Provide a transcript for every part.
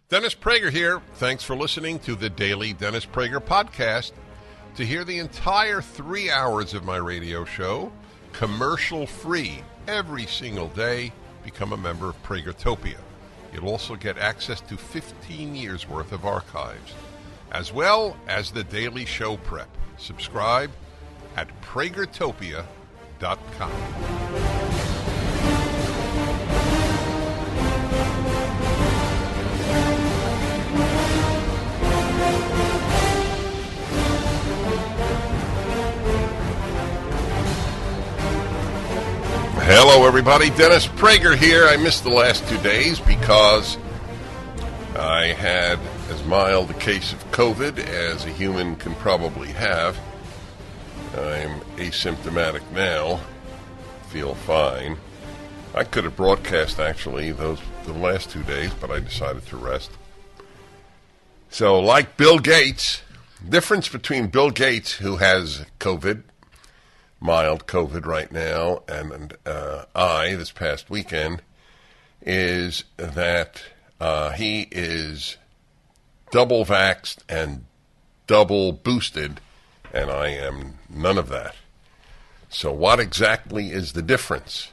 Dennis Prager here. Thanks for listening to the Daily Dennis Prager Podcast. To hear the entire 3 hours of my radio show, commercial-free, every single day, become a member of Pragertopia. You'll also get access to 15 years' worth of archives, as well as the daily show prep. Subscribe at Pragertopia.com. Hello, everybody. Dennis Prager here. I missed the last 2 days because I had as mild a case of COVID as a human can probably have. I'm asymptomatic now. Feel fine. I could have broadcast, actually, the last 2 days, but I decided to rest. So, like Bill Gates, difference between Bill Gates, who has COVID, mild COVID right now, and I, this past weekend, is that he is double vaxxed and double boosted, and I am none of that. So what exactly is the difference?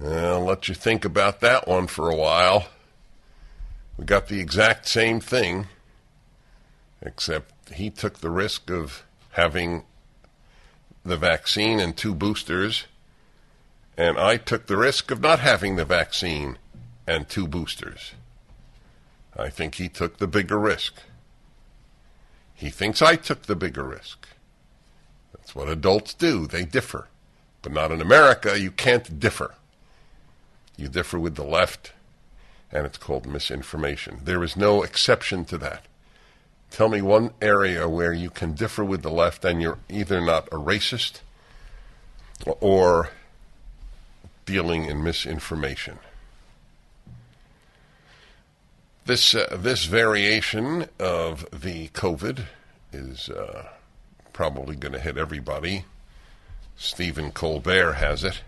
I'll let you think about that one for a while. We got the exact same thing, except he took the risk of having the vaccine and 2 boosters, and I took the risk of not having the vaccine and 2 boosters. I think he took the bigger risk. He thinks I took the bigger risk. That's what adults do. They differ. But not in America. You can't differ. You differ with the left, and it's called misinformation. There is no exception to that. Tell me one area where you can differ with the left and you're either not a racist or dealing in misinformation. This variation of the COVID is probably going to hit everybody. Stephen Colbert has it.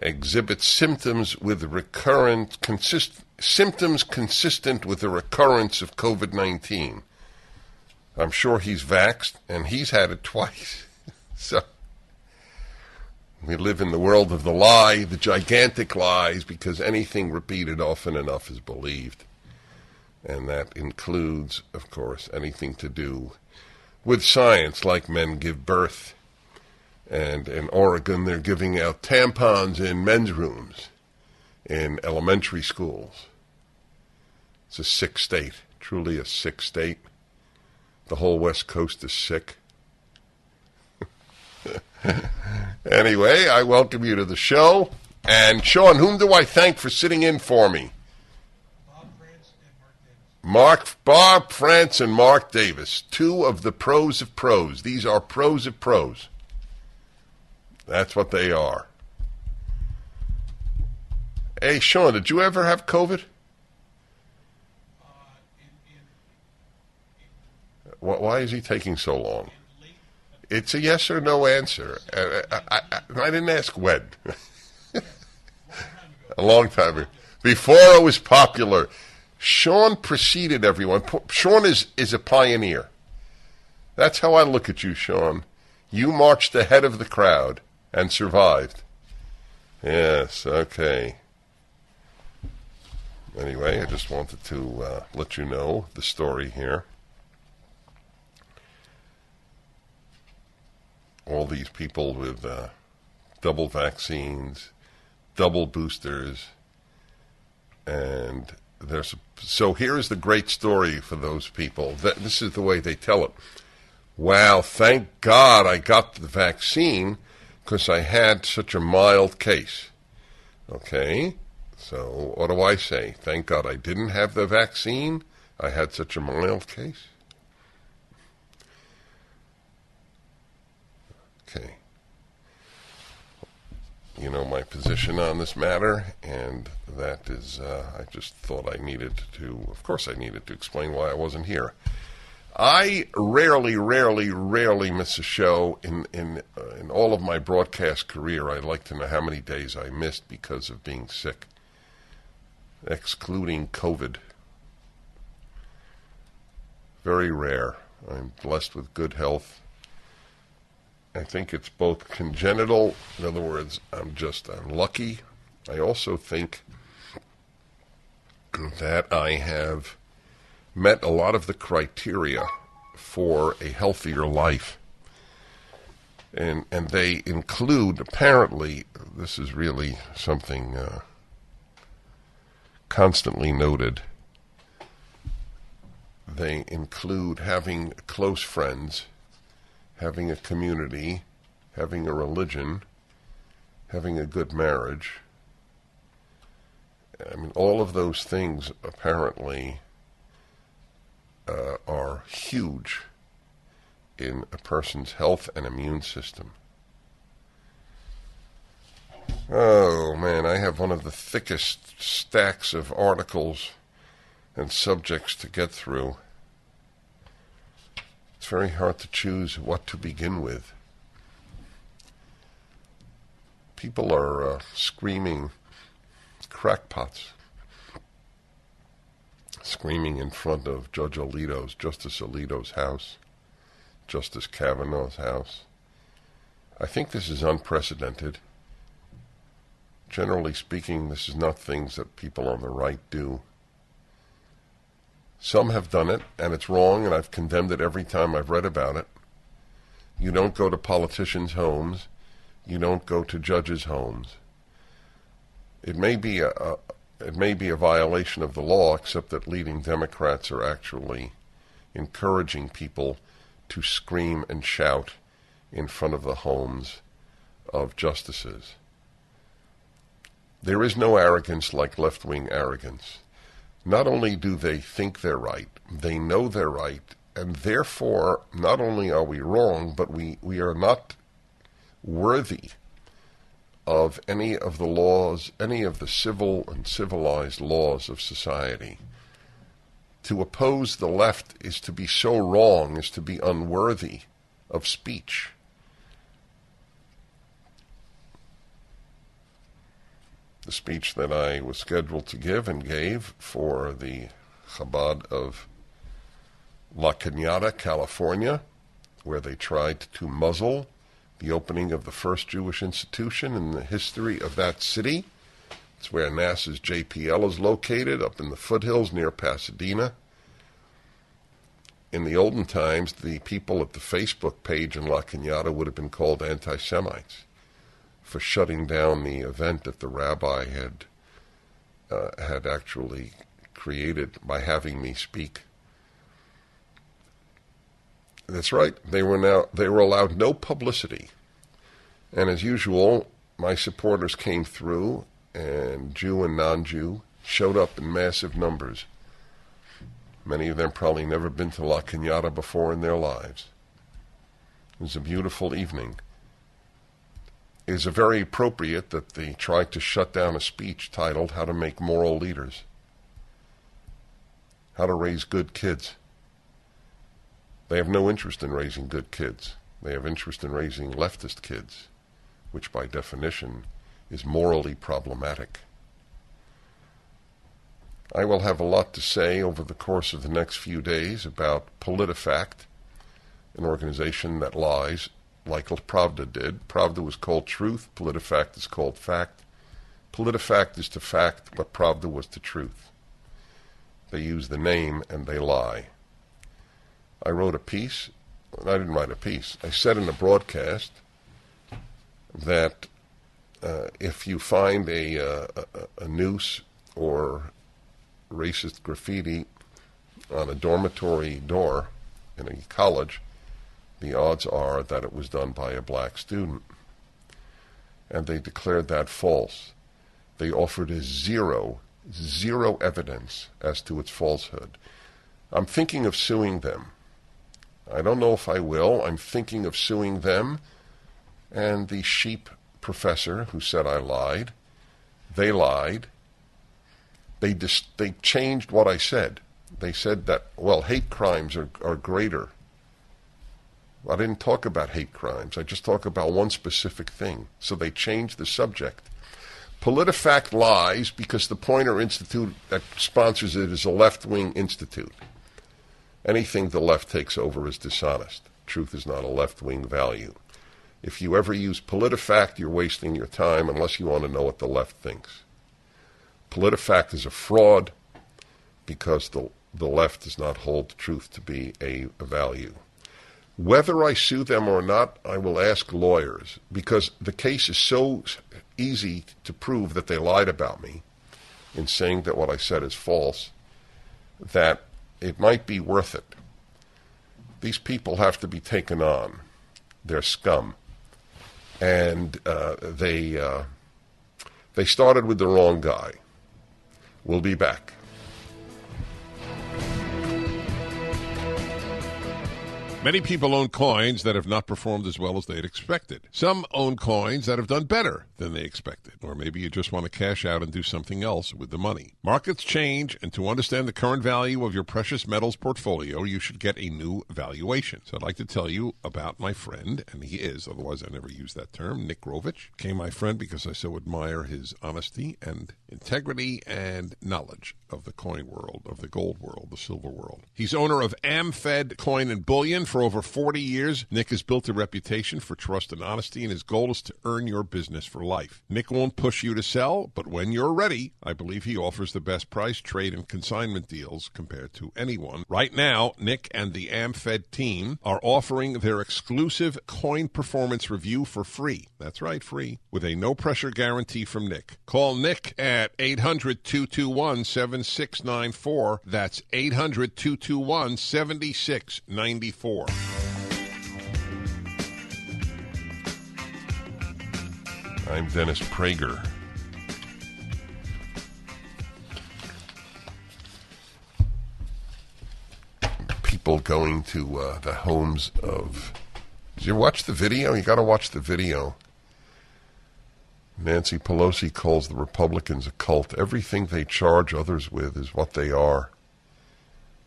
Exhibits symptoms consistent with the recurrence of COVID-19. I'm sure he's vaxxed, and he's had it twice. So we live in the world of the lie, the gigantic lies, because anything repeated often enough is believed. And that includes, of course, anything to do with science, like men give birth. And in Oregon, they're giving out tampons in men's rooms in elementary schools. It's a sick state, truly a sick state. The whole West Coast is sick. Anyway, I welcome you to the show. And Sean, whom do I thank for sitting in for me? Bob France and Mark Davis, 2 of the pros of pros. These are pros of pros. That's what they are. Hey, Sean, did you ever have COVID? Why is he taking so long? It's a yes or no answer. I didn't ask when. A long time ago. Before it was popular. Sean preceded everyone. Sean is a pioneer. That's how I look at you, Sean. You marched ahead of the crowd and survived. Yes, okay. Anyway, I just wanted to let you know the story here. All these people with double vaccines, double boosters, and so here's the great story for those people. This is the way they tell it. Wow, thank God I got the vaccine because I had such a mild case. Okay, so what do I say? Thank God I didn't have the vaccine. I had such a mild case. Okay. You know my position on this matter, and that is, I just thought I needed to, of course I needed to explain why I wasn't here. I rarely miss a show in all of my broadcast career. I'd like to know how many days I missed because of being sick. excluding COVID. Very rare. I'm blessed with good health. I think it's both congenital, in other words, I'm lucky. I also think that I have met a lot of the criteria for a healthier life. And they include, apparently, this is really something constantly noted, they include having close friends, having a community, having a religion, having a good marriage. I mean, all of those things apparently are huge in a person's health and immune system. Oh, man, I have one of the thickest stacks of articles and subjects to get through. It's very hard to choose what to begin with. People are screaming crackpots, screaming in front of Justice Alito's house, Justice Kavanaugh's house. I think this is unprecedented. Generally speaking, this is not things that people on the right do. Some have done it, and it's wrong, and I've condemned it every time I've read about it. You don't go to politicians' homes. You don't go to judges' homes. It may be a violation of the law, except that leading Democrats are actually encouraging people to scream and shout in front of the homes of justices. There is no arrogance like left-wing arrogance. Not only do they think they're right, they know they're right, and therefore not only are we wrong, but we are not worthy of any of the laws, any of the civil and civilized laws of society. To oppose the left is to be so wrong, is to be unworthy of speech. The speech that I was scheduled to give and gave for the Chabad of La Cañada, California, where they tried to muzzle the opening of the first Jewish institution in the history of that city. It's where NASA's JPL is located, up in the foothills near Pasadena. In the olden times, the people at the Facebook page in La Cañada would have been called anti-Semites for shutting down the event that the rabbi had actually created by having me speak. That's right. They were allowed no publicity. And as usual, my supporters came through, and Jew and non-Jew showed up in massive numbers. Many of them probably never been to La Cañada before in their lives. It was a beautiful evening. It is very appropriate that they tried to shut down a speech titled How to Make Moral Leaders. How to Raise Good Kids. They have no interest in raising good kids. They have interest in raising leftist kids, which by definition is morally problematic. I will have a lot to say over the course of the next few days about PolitiFact, an organization that lies like Pravda did. Pravda was called truth. PolitiFact is called fact. PolitiFact is to fact what Pravda was to truth. They use the name and they lie. I wrote a piece. I didn't write a piece. I said in a broadcast that if you find a noose or racist graffiti on a dormitory door in a college, the odds are that it was done by a black student. And they declared that false. They offered a zero evidence as to its falsehood. I'm thinking of suing them. I don't know if I will. I'm thinking of suing them and the sheep professor who said I lied. They lied. They changed what I said. They said that, well, hate crimes are greater. I didn't talk about hate crimes. I just talk about one specific thing. So they changed the subject. PolitiFact lies because the Poynter Institute that sponsors it is a left-wing institute. Anything the left takes over is dishonest. Truth is not a left-wing value. If you ever use PolitiFact, you're wasting your time unless you want to know what the left thinks. PolitiFact is a fraud because the left does not hold truth to be a value. Whether I sue them or not, I will ask lawyers, because the case is so easy to prove that they lied about me in saying that what I said is false, that it might be worth it. These people have to be taken on. They're scum. And they started with the wrong guy. We'll be back. Many people own coins that have not performed as well as they'd expected. Some own coins that have done better than they expected. Or maybe you just want to cash out and do something else with the money. Markets change, and to understand the current value of your precious metals portfolio, you should get a new valuation. So I'd like to tell you about my friend, and he is, otherwise I never use that term, Nick Rovich. Became my friend because I so admire his honesty and integrity and knowledge of the coin world, of the gold world, the silver world. He's owner of AmFed Coin and Bullion. For over 40 years, Nick has built a reputation for trust and honesty, and his goal is to earn your business for life. Nick won't push you to sell, but when you're ready, I believe he offers the best price, trade, and consignment deals compared to anyone. Right now, Nick and the AmFed team are offering their exclusive coin performance review for free. That's right, free. With a no-pressure guarantee from Nick. Call Nick at 800-221-7694. That's 800-221-7694. I'm Dennis Prager. People going to the homes of... Did you watch the video? You got to watch the video. Nancy Pelosi calls the Republicans a cult. Everything they charge others with is what they are.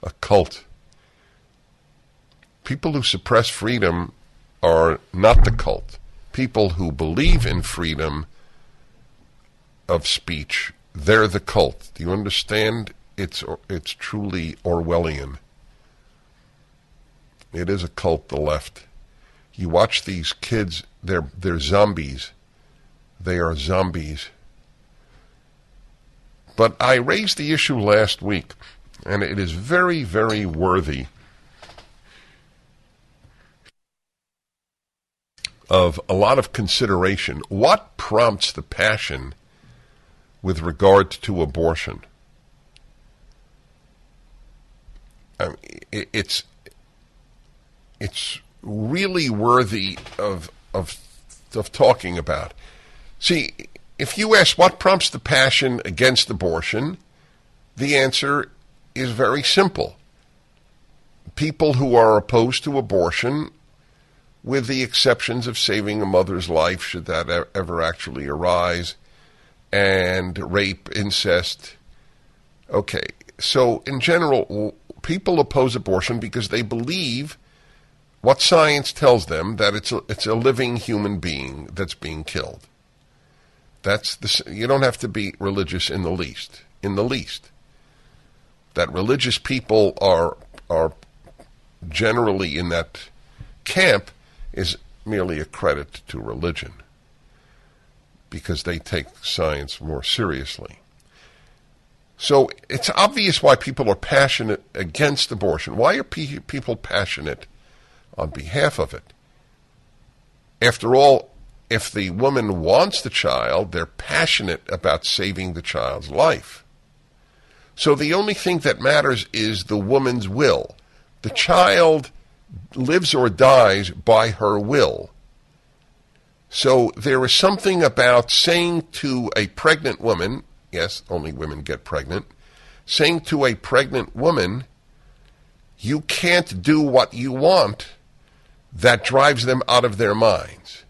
A cult. People who suppress freedom are not the cult. People who believe in freedom of speech, they're the cult. Do you understand? It's truly Orwellian. It is a cult, the left. You watch these kids, they're zombies. They are zombies. But I raised the issue last week, and it is very, very worthy of a lot of consideration. What prompts the passion with regard to abortion? It's really worthy of talking about. See, if you ask what prompts the passion against abortion, the answer is very simple. People who are opposed to abortion, with the exceptions of saving a mother's life, should that ever actually arise, and rape, incest. Okay, so in general, people oppose abortion because they believe what science tells them, that it's a living human being that's being killed. You don't have to be religious in the least. That religious people are generally in that camp is merely a credit to religion, because they take science more seriously. So it's obvious why people are passionate against abortion. Why are people passionate on behalf of it? After all, if the woman wants the child, they're passionate about saving the child's life. So the only thing that matters is the woman's will. The child lives or dies by her will. So there is something about saying to a pregnant woman, yes, only women get pregnant, saying to a pregnant woman, you can't do what you want, that drives them out of their minds.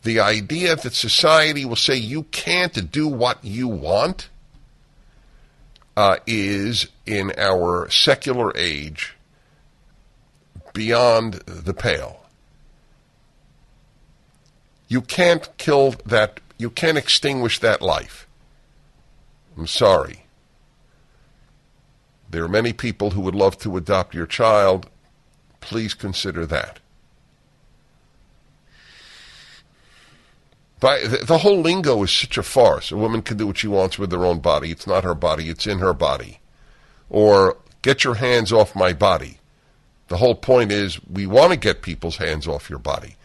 The idea that society will say you can't do what you want is, in our secular age, beyond the pale. You can't kill that You can't extinguish that life. I'm sorry. There are many people who would love to adopt your child. Please consider that. But the whole lingo is such a farce. A woman can do what she wants with her own body. It's not her body. It's in her body. Or, get your hands off my body. The whole point is we want to get people's hands off your body.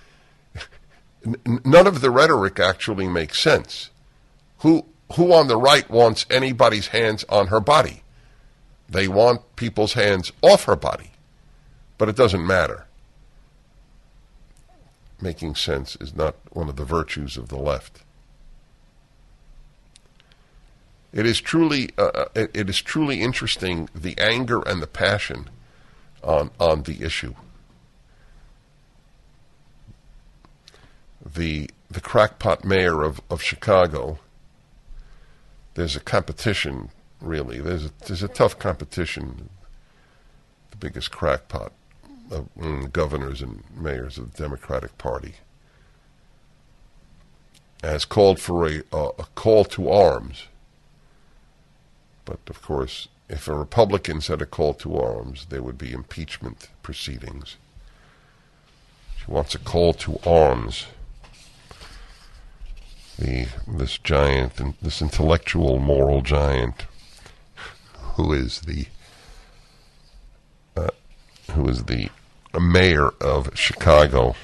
None of the rhetoric actually makes sense. Who on the right wants anybody's hands on her body? They want people's hands off her body. But it doesn't matter. Making sense is not one of the virtues of the left. It is truly interesting, the anger and the passion on the issue. The crackpot mayor of Chicago. There's a competition, really. There's a tough competition. The biggest crackpot of governors and mayors of the Democratic Party has called for a call to arms. But, of course, if a Republican said a call to arms, there would be impeachment proceedings. She wants a call to arms. This giant, this intellectual, moral giant, who is the mayor of Chicago.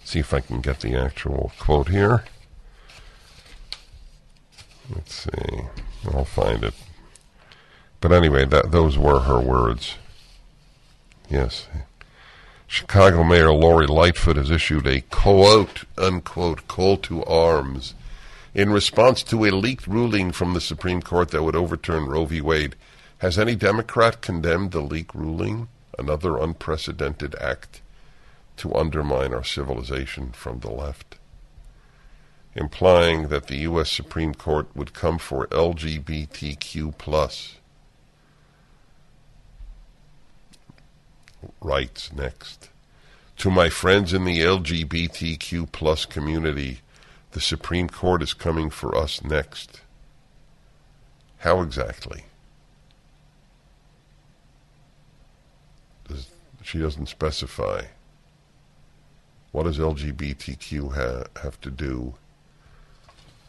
See if I can get the actual quote here. Let's see. I'll find it. But anyway, those were her words. Yes. Chicago Mayor Lori Lightfoot has issued a quote-unquote call to arms in response to a leaked ruling from the Supreme Court that would overturn Roe v. Wade. Has any Democrat condemned the leaked ruling? Another unprecedented act to undermine our civilization from the left, implying that the U.S. Supreme Court would come for LGBTQ+ rights next. To my friends in the LGBTQ+ community, the Supreme Court is coming for us next. How exactly? She doesn't specify. What does LGBTQ have to do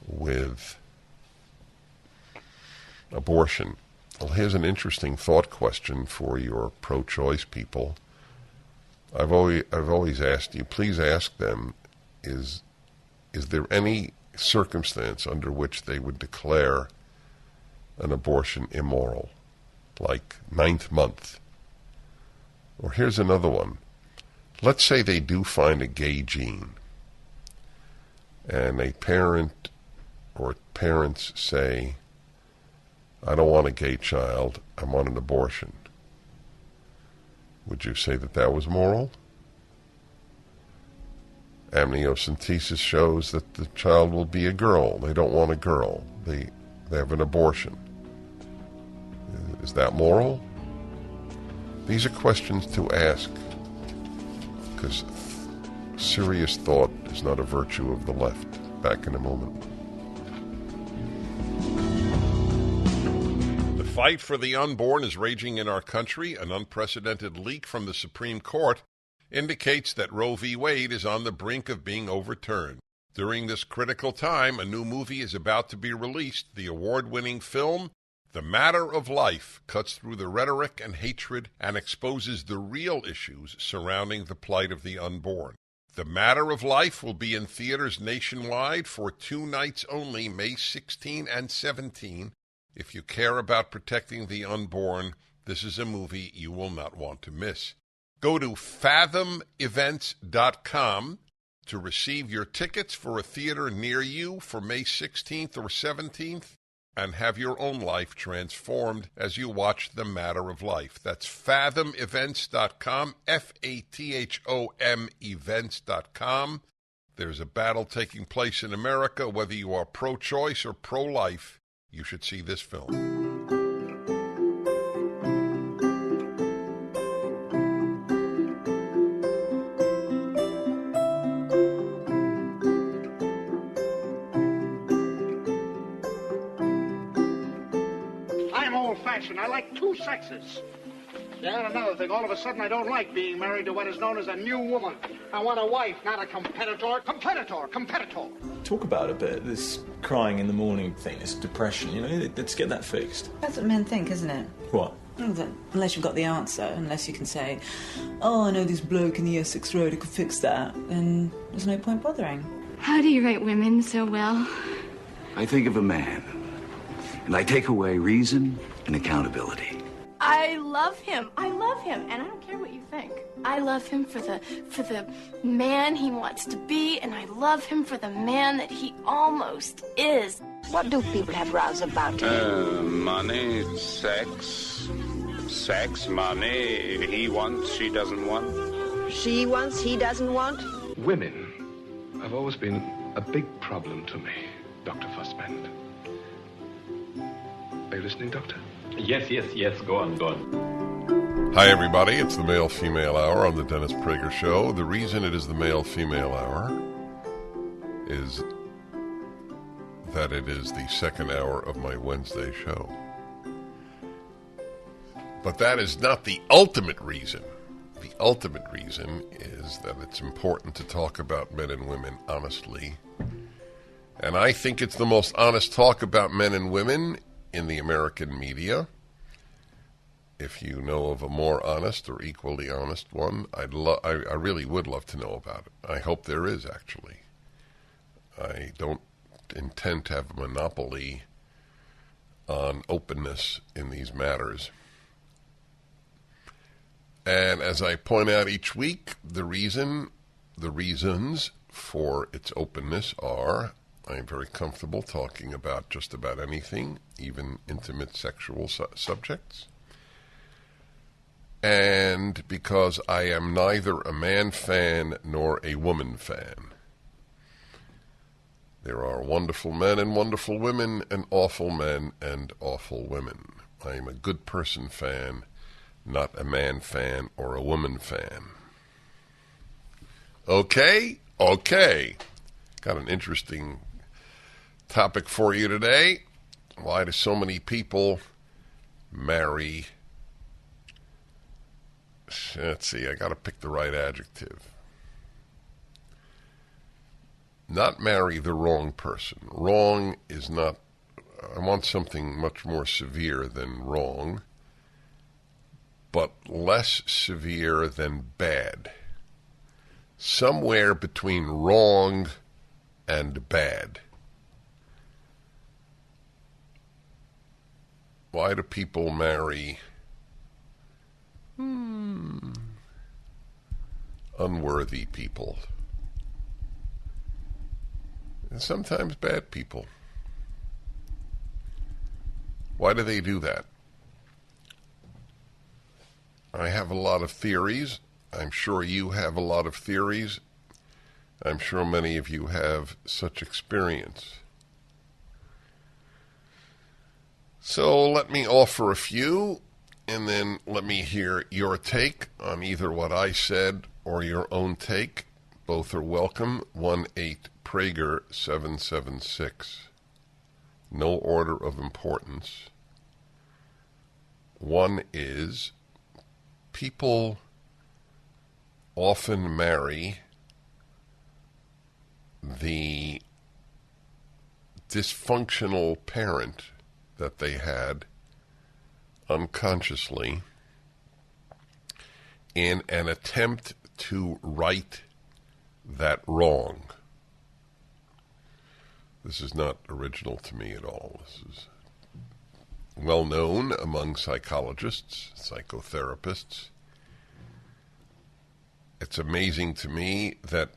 with abortion? Well, here's an interesting thought question for your pro-choice people. I've always asked you, please ask them, is there any circumstance under which they would declare an abortion immoral, like 9th month? Or here's another one. Let's say they do find a gay gene, and a parent or parents say, I don't want a gay child, I want an abortion. Would you say that was moral? Amniocentesis shows that the child will be a girl. They don't want a girl. They have an abortion. Is that moral? These are questions to ask, because serious thought is not a virtue of the left. Back in a moment. The fight for the unborn is raging in our country. An unprecedented leak from the Supreme Court indicates that Roe v. Wade is on the brink of being overturned. During this critical time, a new movie is about to be released. The award-winning film, The Matter of Life, cuts through the rhetoric and hatred and exposes the real issues surrounding the plight of the unborn. The Matter of Life will be in theaters nationwide for 2 nights only, May 16 and 17. If you care about protecting the unborn, this is a movie you will not want to miss. Go to fathomevents.com to receive your tickets for a theater near you for May 16th or 17th and have your own life transformed as you watch The Matter of Life. That's fathomevents.com, Fathom events.com. There's a battle taking place in America. Whether you are pro-choice or pro-life, you should see this film. I'm old-fashioned. I like two sexes. Yeah, and another thing, all of a sudden I don't like being married to what is known as a new woman. I want a wife, not a competitor. Competitor. Talk about a bit, this crying in the morning thing, this depression, you know, let's get that fixed. That's what men think, isn't it? What? Unless you've got the answer, unless you can say, oh, I know this bloke in the Essex Road who could fix that, then there's no point bothering. How do you rate women so well? I think of a man, and I take away reason and accountability. I love him, and I don't care what you think. I love him for the man he wants to be, and I love him for the man that he almost is. What do people have rows about? Money, sex, money. He wants, she doesn't want. She wants, he doesn't want? Women have always been a big problem to me, Dr. Fussband. Are you listening, Doctor? Yes, go on. Hi, everybody. It's the Male-Female Hour on the Dennis Prager Show. The reason it is the Male-Female Hour is that it is the second hour of my Wednesday show. But that is not the ultimate reason. The ultimate reason is that it's important to talk about men and women honestly. And I think it's the most honest talk about men and women in the American media. If you know of a more honest or equally honest one, I really would love to know about it. I hope there is, actually. I don't intend to have a monopoly on openness in these matters. And as I point out each week, the reasons for its openness are I'm very comfortable talking about just about anything, even intimate sexual subjects. And because I am neither a man fan nor a woman fan. There are wonderful men and wonderful women, and awful men and awful women. I am a good person fan, not a man fan or a woman fan. Okay. Got an interesting topic for you today. Why do so many people marry? Let's see, I got to pick the right adjective. Not marry the wrong person. Wrong is not, I want something much more severe than wrong, but less severe than bad. Somewhere between wrong and bad. Why do people marry unworthy people? And sometimes bad people. Why do they do that? I have a lot of theories. I'm sure you have a lot of theories. I'm sure many of you have such experience. So let me offer a few, and then let me hear your take on either what I said or your own take. Both are welcome. 1-8-PRAGER-776. No order of importance. One is people often marry the dysfunctional parent that they had unconsciously in an attempt to right that wrong. This is not original to me at all. This is well known among psychologists, psychotherapists. It's amazing to me that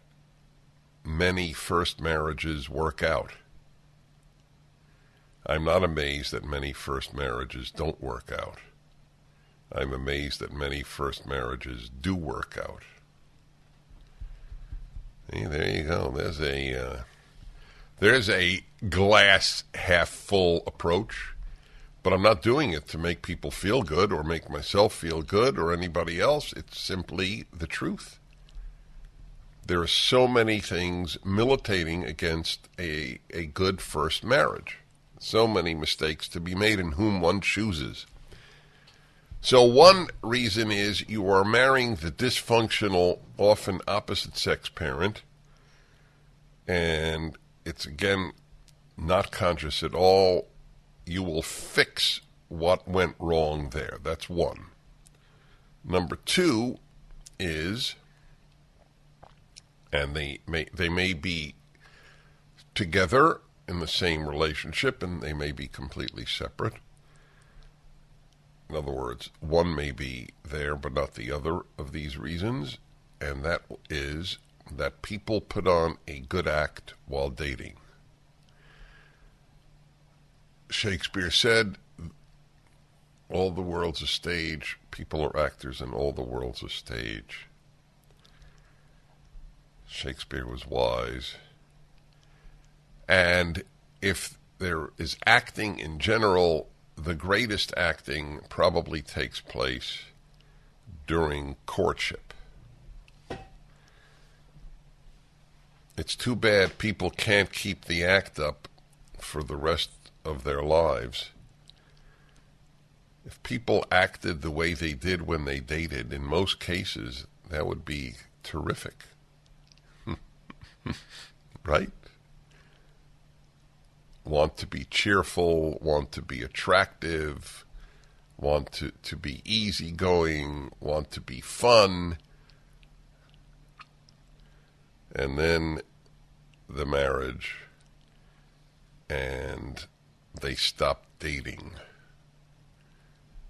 many first marriages work out. I'm not amazed that many first marriages don't work out. I'm amazed that many first marriages do work out. Hey, there you go. There's a glass half full approach, but I'm not doing it to make people feel good or make myself feel good or anybody else. It's simply the truth. There are so many things militating against a good first marriage. So many mistakes to be made in whom one chooses. So one reason is you are marrying the dysfunctional, often opposite-sex parent, and it's, again, not conscious at all. You will fix what went wrong there. That's one. Number two is, and they may be together in the same relationship, and they may be completely separate. In other words, one may be there but not the other of these reasons, and that is that people put on a good act while dating. Shakespeare said, all the world's a stage, people are actors, and all the world's a stage. Shakespeare was wise. And if there is acting in general, the greatest acting probably takes place during courtship. It's too bad people can't keep the act up for the rest of their lives. If people acted the way they did when they dated, in most cases, that would be terrific. Right? Want to be cheerful, want to be attractive, want to be easygoing, want to be fun. And then the marriage, and they stop dating.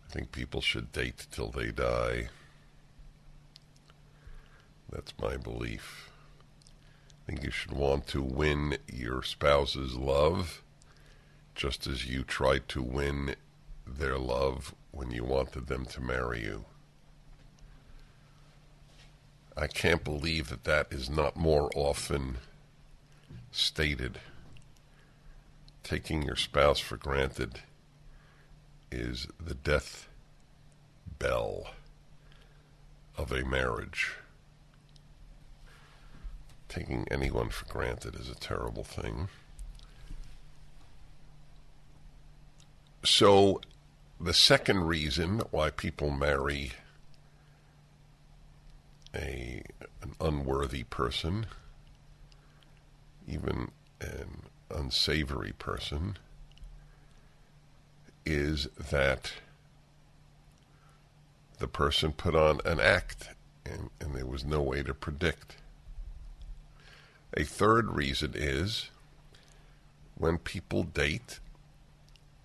I think people should date till they die. That's my belief. I think you should want to win your spouse's love, just as you tried to win their love when you wanted them to marry you. I can't believe that that is not more often stated. Taking your spouse for granted is the death bell of a marriage. Taking anyone for granted is a terrible thing. So, the second reason why people marry an unworthy person, even an unsavory person, is that the person put on an act and there was no way to predict. A third reason is when people date,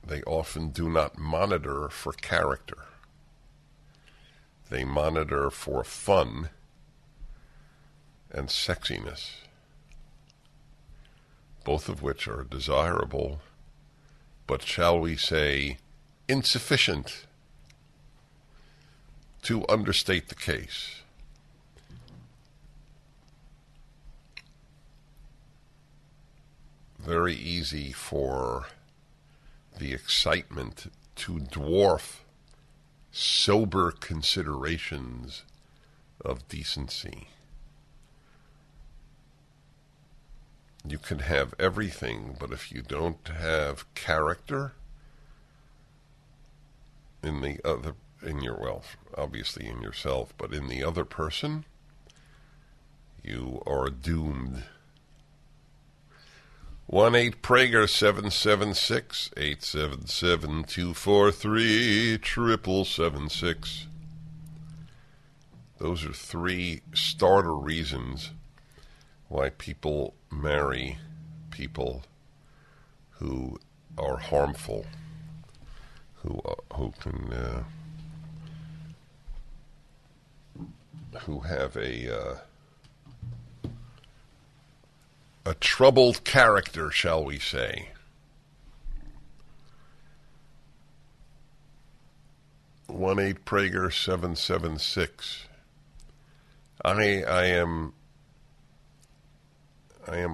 they often do not monitor for character. They monitor for fun and sexiness, both of which are desirable, but shall we say insufficient to understate the case. Very easy for the excitement to dwarf sober considerations of decency. You can have everything, but if you don't have character obviously in yourself, but in the other person, you are doomed. 1-8-PRAGER 776-877-243-7776. Those are three starter reasons why people marry people who are harmful, who have a troubled character, shall we say. 1-8-PRAGER 776. I am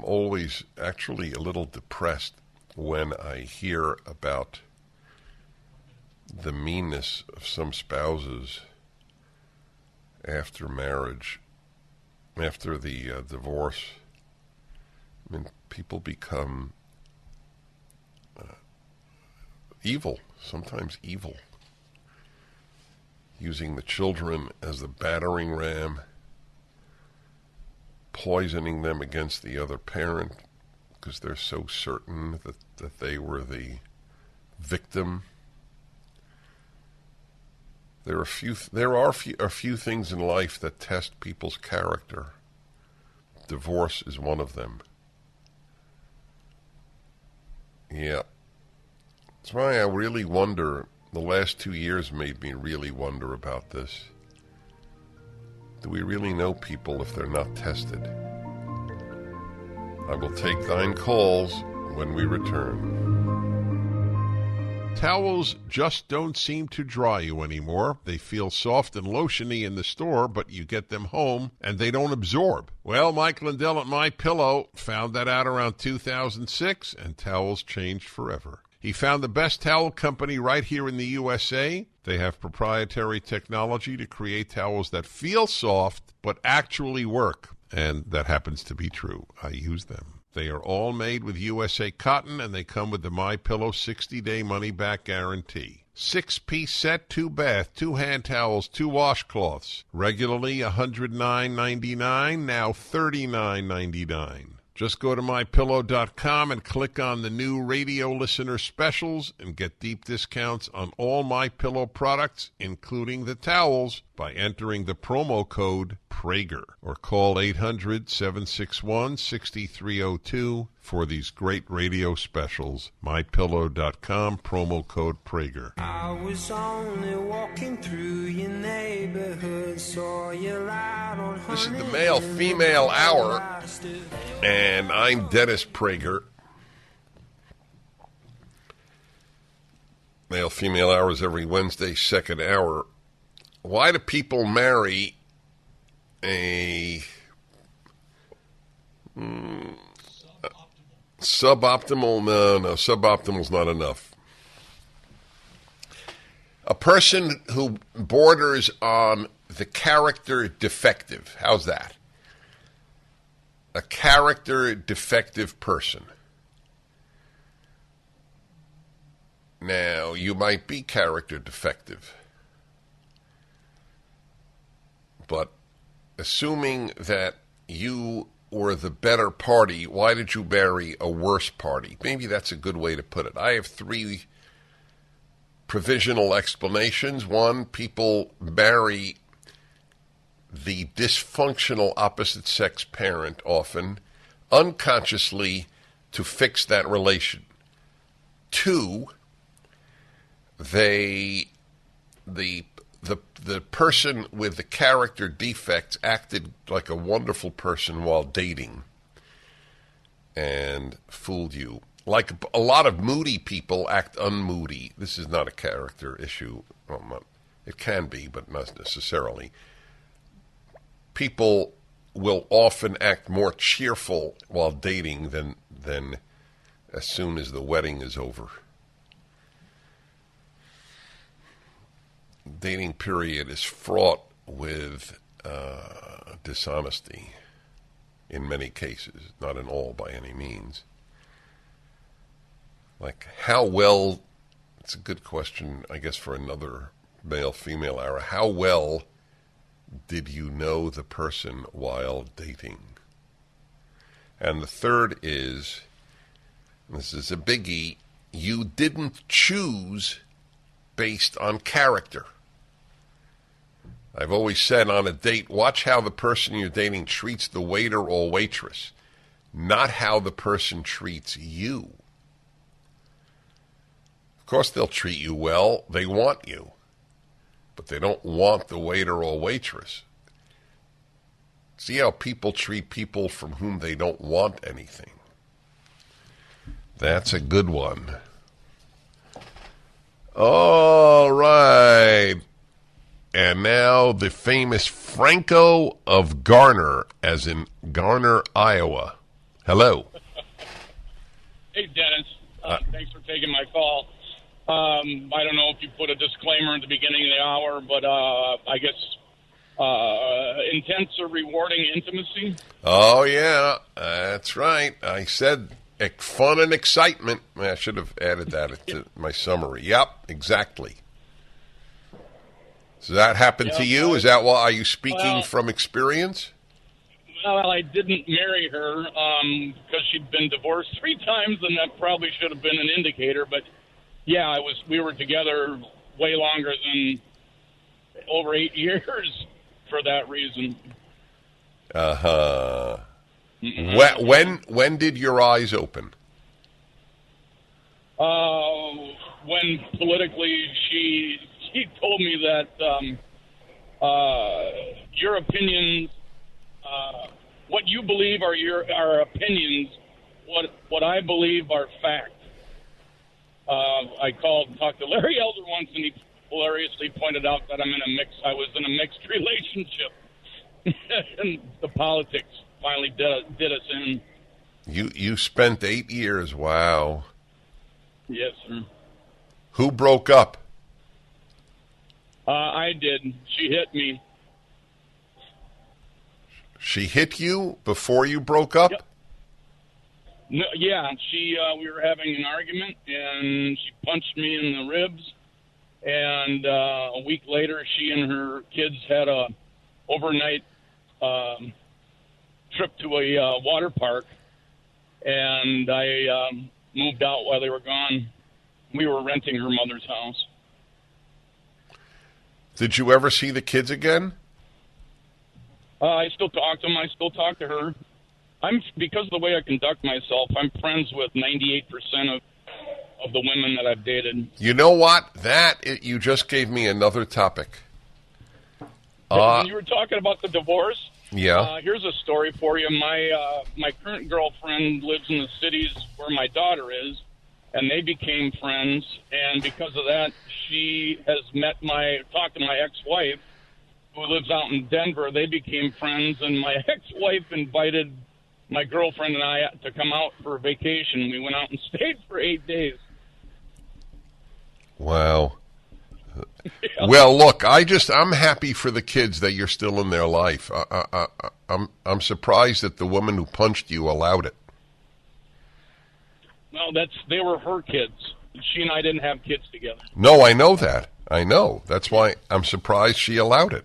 always actually a little depressed when I hear about the meanness of some spouses after marriage, after the divorce. I mean, people become evil, sometimes evil. Using the children as the battering ram, poisoning them against the other parent because they're so certain that they were the victim. There are a few things in life that test people's character. Divorce is one of them. Yeah. That's why I really wonder, the last 2 years made me really wonder about this. Do we really know people if they're not tested? I will take thine calls when we return. Towels just don't seem to dry you anymore. They feel soft and lotiony in the store, but you get them home and they don't absorb. Well, Mike Lindell at MyPillow found that out around 2006, and towels changed forever. He found the best towel company right here in the USA. They have proprietary technology to create towels that feel soft but actually work, and that happens to be true. I use them. They are all made with USA cotton, and they come with the MyPillow 60-day money-back guarantee. 6-piece set, 2 bath, 2 hand towels, 2 washcloths. Regularly $109.99, now $39.99. Just go to MyPillow.com and click on the new radio listener specials and get deep discounts on all MyPillow products, including the towels, by entering the promo code Prager, or call 800-761-6302 for these great radio specials. MyPillow.com, promo code Prager. I was only walking through your neighborhood, saw you light on. This is the male-female hour, and I'm Dennis Prager. Male-female hours every Wednesday, second hour. Why do people marry a suboptimal? No, suboptimal's not enough. A person who borders on the character defective. How's that? A character defective person. Now, you might be character defective, but assuming that you were the better party, why did you marry a worse party? Maybe that's a good way to put it. I have 3 provisional explanations. One, people marry the dysfunctional opposite-sex parent often unconsciously to fix that relation. 2, the person with the character defects acted like a wonderful person while dating and fooled you. Like a lot of moody people act unmoody. This is not a character issue. Well, it can be, but not necessarily. People will often act more cheerful while dating than as soon as the wedding is over. Dating period is fraught with dishonesty in many cases, not in all by any means. Like, how well, it's a good question, I guess, for another male-female hour. How well did you know the person while dating? And the third is, this is a biggie, you didn't choose based on character. I've always said on a date, watch how the person you're dating treats the waiter or waitress, not how the person treats you. Of course they'll treat you well. They want you. But they don't want the waiter or waitress. See how people treat people from whom they don't want anything. That's a good one. All right. And now the famous Franco of Garner, as in Garner, Iowa. Hello. Hey, Dennis. Thanks for taking my call. I don't know if you put a disclaimer at the beginning of the hour, but I guess intense or rewarding intimacy. Oh, yeah, that's right. I said Fun and excitement. I should have added that to my summary. Yep, exactly. Does that happen to you? Is that why? Are you speaking from experience? Well, I didn't marry her because she'd been divorced 3 times, and that probably should have been an indicator. But yeah, we were together way longer than over 8 years for that reason. Uh-huh. When did your eyes open? When politically she told me that your opinions, what you believe are opinions, what I believe are facts. I talked to Larry Elder once, and he hilariously pointed out that I was in a mixed relationship, and the politics finally did us in. You spent 8 years. Wow. Yes, sir. Who broke up? I did. She hit me. She hit you before you broke up? Yep. No, yeah, we were having an argument, and she punched me in the ribs. And a week later, she and her kids had a overnight trip to a water park, and I moved out while they were gone. We were renting her mother's house. Did you ever see the kids again? I still talk to them. I still talk to her. Because of the way I conduct myself, I'm friends with 98% of the women that I've dated. You know what? You just gave me another topic. When you were talking about the divorce, yeah. Here's a story for you. My current girlfriend lives in the cities where my daughter is, and they became friends. And because of that, she has talked to my ex-wife, who lives out in Denver. They became friends, and my ex-wife invited my girlfriend and I to come out for a vacation. We went out and stayed for 8 days. Wow. Yeah. Well, look, I'm happy for the kids that you're still in their life. I'm surprised that the woman who punched you allowed it. No, they were her kids. She and I didn't have kids together. No, I know that. I know. That's why I'm surprised she allowed it.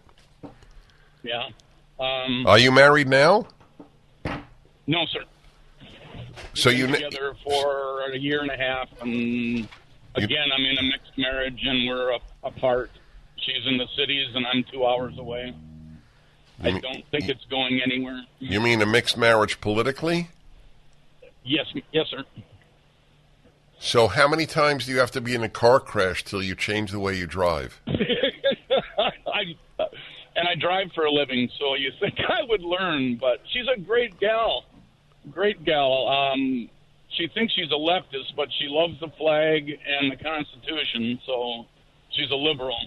Yeah. Are you married now? No, sir. So We've been together for a year and a half, and again, I'm in a mixed marriage, and we're apart. She's in the cities, and I'm 2 hours away. I don't think it's going anywhere. You mean a mixed marriage politically? Yes, sir. So how many times do you have to be in a car crash till you change the way you drive? And I drive for a living, so you think I would learn, but she's a great gal. Great gal. She thinks she's a leftist, but she loves the flag and the Constitution, so she's a liberal.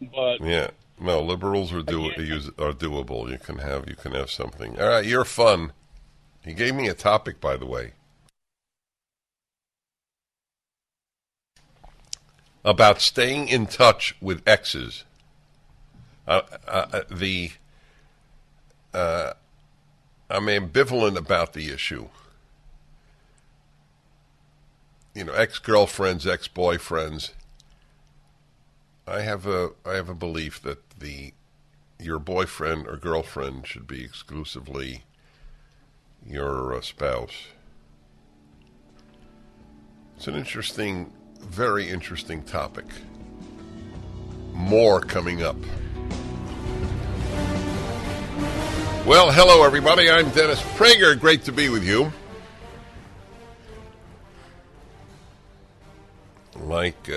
But yeah, no, liberals are doable. You can have something. All right, you're fun. He gave me a topic, by the way, about staying in touch with exes. I'm ambivalent about the issue. You know, ex-girlfriends, ex-boyfriends. I have a belief that your boyfriend or girlfriend should be exclusively your spouse. It's an interesting, very interesting topic. More coming up. Well, hello everybody. I'm Dennis Prager. Great to be with you. Like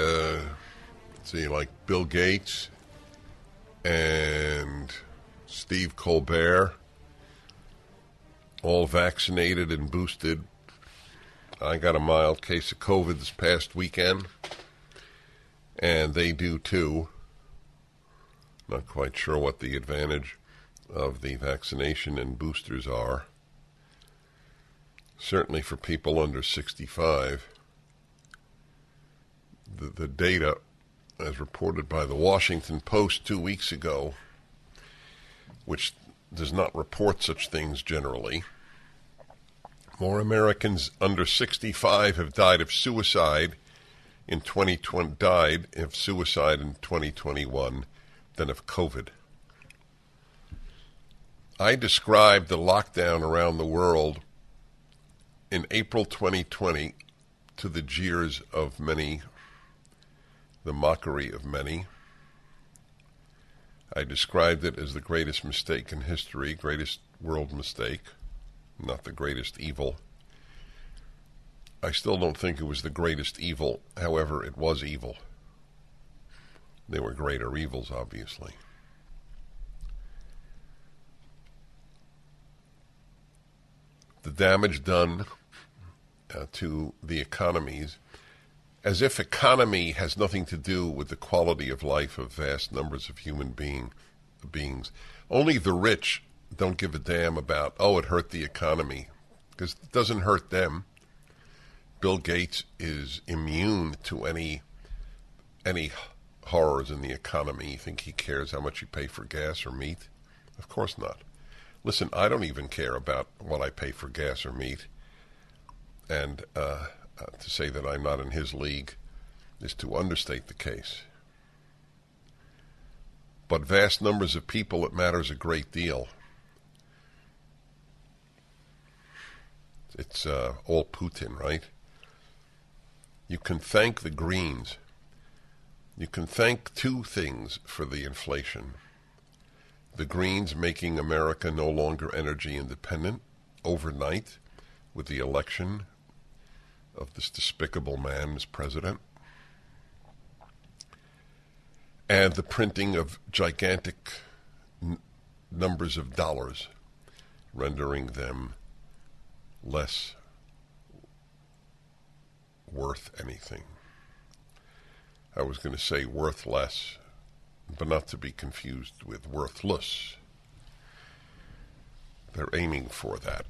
Bill Gates and Steve Colbert, all vaccinated and boosted. I got a mild case of COVID this past weekend, and they do too. Not quite sure what the advantage of the vaccination and boosters are. Certainly for people under 65. The data, as reported by the Washington Post 2 weeks ago, which does not report such things generally, More Americans under 65 have died of suicide in 2021 than of COVID. I described the lockdown around the world in April 2020 to the jeers of many, the mockery of many. I described it as the greatest mistake in history, greatest world mistake, not the greatest evil. I still don't think it was the greatest evil. However, it was evil. There were greater evils, obviously. The damage done to the economies, as if economy has nothing to do with the quality of life of vast numbers of human beings. Only the rich don't give a damn about, it hurt the economy, because it doesn't hurt them. Bill Gates is immune to any horrors in the economy. You think he cares how much you pay for gas or meat? Of course not. Listen, I don't even care about what I pay for gas or meat. And to say that I'm not in his league is to understate the case. But vast numbers of people, it matters a great deal. It's all Putin, right? You can thank the Greens. You can thank two things for the inflation. The Greens making America no longer energy independent overnight with the election of this despicable man as president, and the printing of gigantic numbers of dollars, rendering them less worth anything. I was going to say worth less, but not to be confused with worthless. They're aiming for that.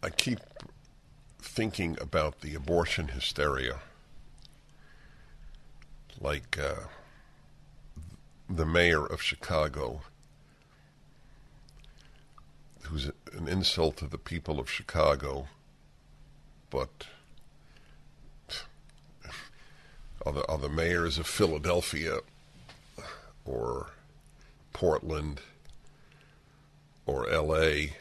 I keep thinking about the abortion hysteria, like the mayor of Chicago, who's an insult to the people of Chicago, but are the mayors of Philadelphia or Portland or L.A.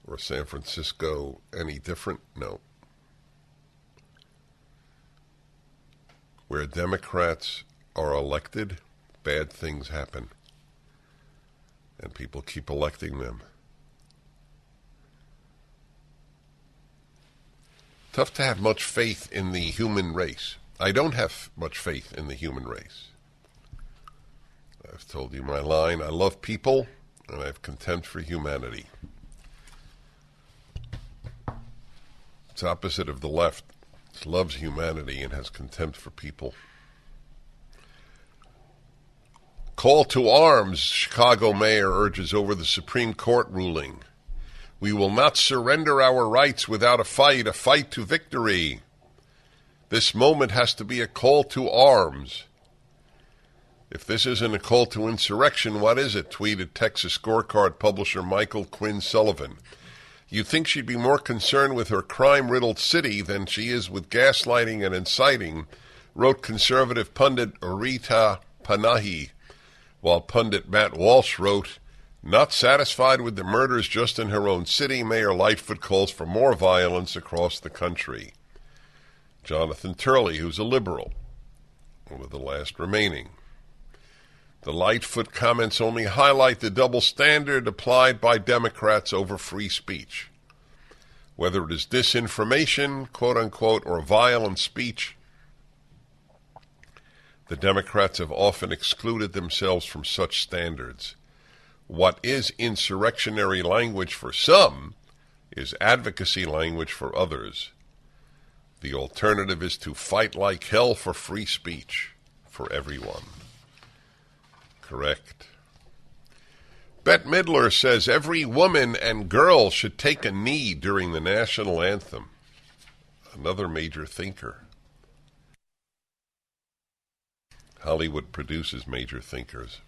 or San Francisco any different? No. Where Democrats are elected, bad things happen, and people keep electing them. Tough to have much faith in the human race. I don't have much faith in the human race. I've told you my line. I love people, and I have contempt for humanity. It's opposite of the left. It loves humanity and has contempt for people. Call to arms, Chicago mayor urges over the Supreme Court ruling. We will not surrender our rights without a fight to victory. This moment has to be a call to arms. If this isn't a call to insurrection, what is it? Tweeted Texas scorecard publisher Michael Quinn Sullivan. You'd think she'd be more concerned with her crime-riddled city than she is with gaslighting and inciting, wrote conservative pundit Rita Panahi, while pundit Matt Walsh wrote, not satisfied with the murders just in her own city, Mayor Lightfoot calls for more violence across the country. Jonathan Turley, who's a liberal, one of the last remaining. The Lightfoot comments only highlight the double standard applied by Democrats over free speech. Whether it is disinformation, quote-unquote, or violent speech, the Democrats have often excluded themselves from such standards. What is insurrectionary language for some is advocacy language for others. The alternative is to fight like hell for free speech for everyone. Correct. Bette Midler says every woman and girl should take a knee during the national anthem. Another major thinker. Hollywood produces major thinkers.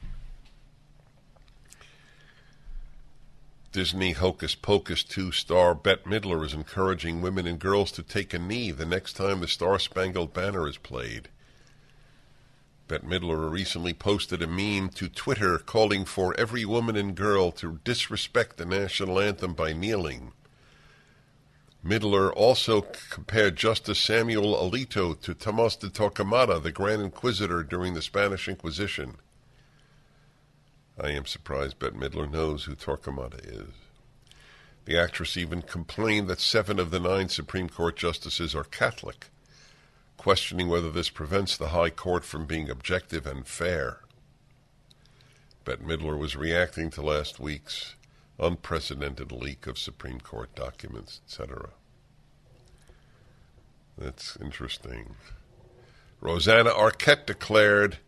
Disney Hocus Pocus 2 star Bette Midler is encouraging women and girls to take a knee the next time the Star-Spangled Banner is played. Bette Midler recently posted a meme to Twitter calling for every woman and girl to disrespect the national anthem by kneeling. Midler also compared Justice Samuel Alito to Tomás de Torquemada, the Grand Inquisitor during the Spanish Inquisition. I am surprised Bette Midler knows who Torquemada is. The actress even complained that 7 of the 9 Supreme Court justices are Catholic, questioning whether this prevents the High Court from being objective and fair. Bette Midler was reacting to last week's unprecedented leak of Supreme Court documents, etc. That's interesting. Rosanna Arquette declared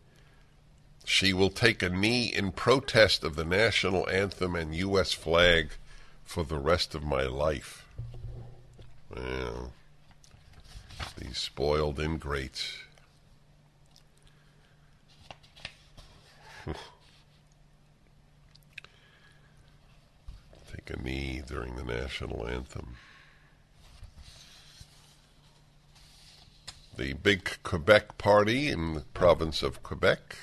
she will take a knee in protest of the national anthem and U.S. flag for the rest of my life. Well, these spoiled ingrates. Take a knee during the national anthem. The big Quebec party in the province of Quebec,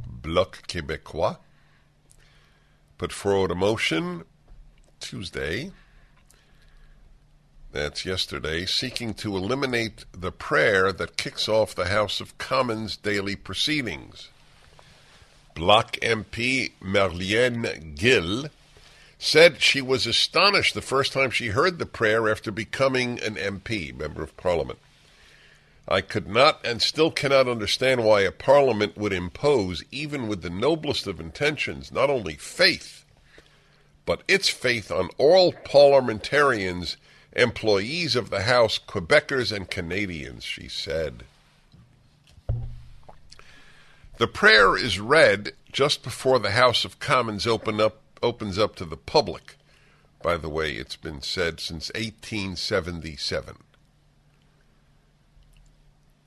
Bloc Québécois, put forward a motion Tuesday, that's yesterday, seeking to eliminate the prayer that kicks off the House of Commons' daily proceedings. Bloc MP Marlène Gill said she was astonished the first time she heard the prayer after becoming an MP, Member of Parliament. I could not and still cannot understand why a parliament would impose, even with the noblest of intentions, not only faith, but its faith on all parliamentarians, employees of the House, Quebecers and Canadians, she said. The prayer is read just before the House of Commons opens up to the public. By the way, it's been said since 1877.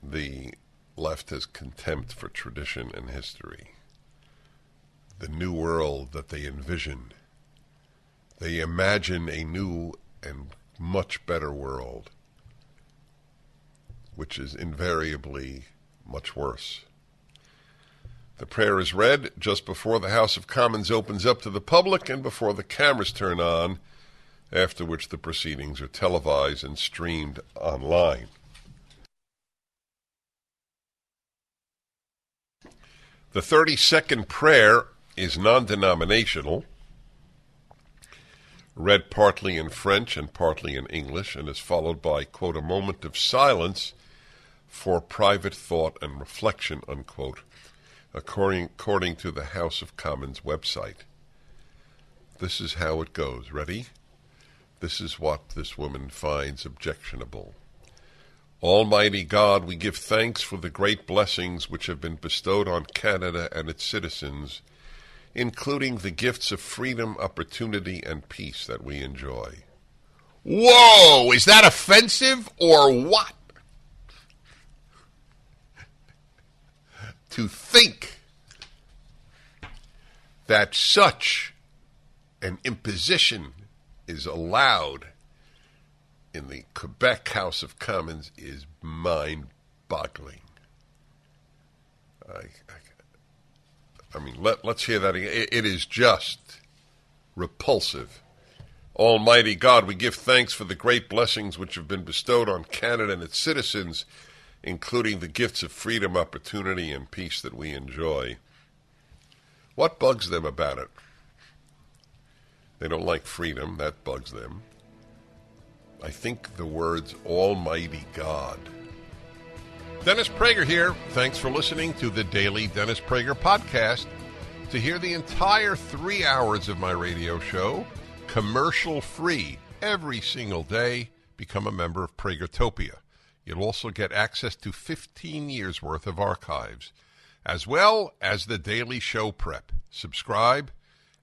The left has contempt for tradition and history. The new world that they envision. They imagine a new and much better world, which is invariably much worse. The prayer is read just before the House of Commons opens up to the public and before the cameras turn on, after which the proceedings are televised and streamed online. The 30-second prayer is non-denominational, read partly in French and partly in English, and is followed by, quote, a moment of silence for private thought and reflection, unquote, according to the House of Commons website. This is how it goes. Ready? This is what this woman finds objectionable. Almighty God, we give thanks for the great blessings which have been bestowed on Canada and its citizens, including the gifts of freedom, opportunity, and peace that we enjoy. Whoa! Is that offensive or what? To think that such an imposition is allowed in the Quebec House of Commons is mind-boggling. I mean, let's hear that again. It is just repulsive. Almighty God, we give thanks for the great blessings which have been bestowed on Canada and its citizens, including the gifts of freedom, opportunity, and peace that we enjoy. What bugs them about it? They don't like freedom. That bugs them. I think the words Almighty God. Dennis Prager here. Thanks for listening to the Daily Dennis Prager Podcast. To hear the entire 3 hours of my radio show, commercial-free, every single day, become a member of Pragertopia. You'll also get access to 15 years' worth of archives, as well as the daily show prep. Subscribe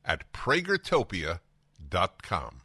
at pragertopia.com.